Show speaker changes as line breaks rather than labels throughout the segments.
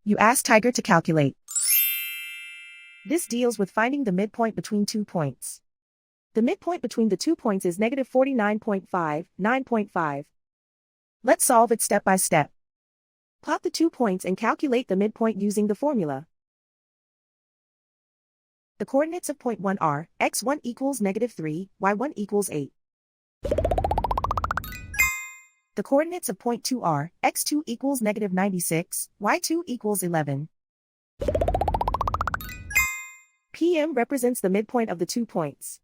You ask Tiger to calculate. This deals with finding the midpoint between 2 points. The midpoint between the 2 points is negative 49.5, 9.5. Let's solve it step by step. Plot the 2 points and calculate the midpoint using the formula. The coordinates of point 1 are, x1 equals negative 3, y1 equals 8. The coordinates of point 2 are, x2 equals negative 96, y2 equals 11. PM represents the midpoint of the 2 points.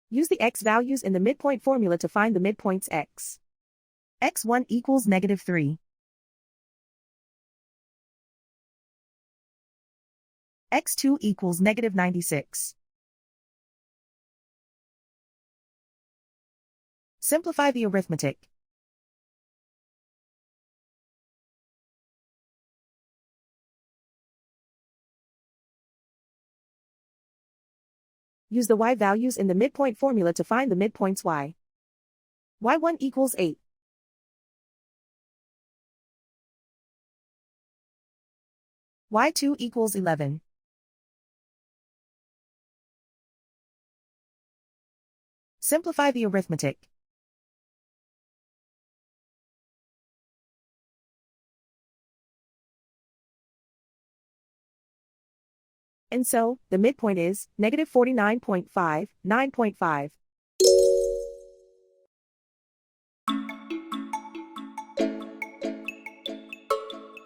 Use the x values in the midpoint formula to find the midpoints x. x1 equals negative 3. x2 equals negative 96. Simplify the arithmetic. Use the y values in the midpoint formula to find the midpoints y. y1 equals 8. y2 equals 11. Simplify the arithmetic. And so, the midpoint is negative 49.5, 9.5.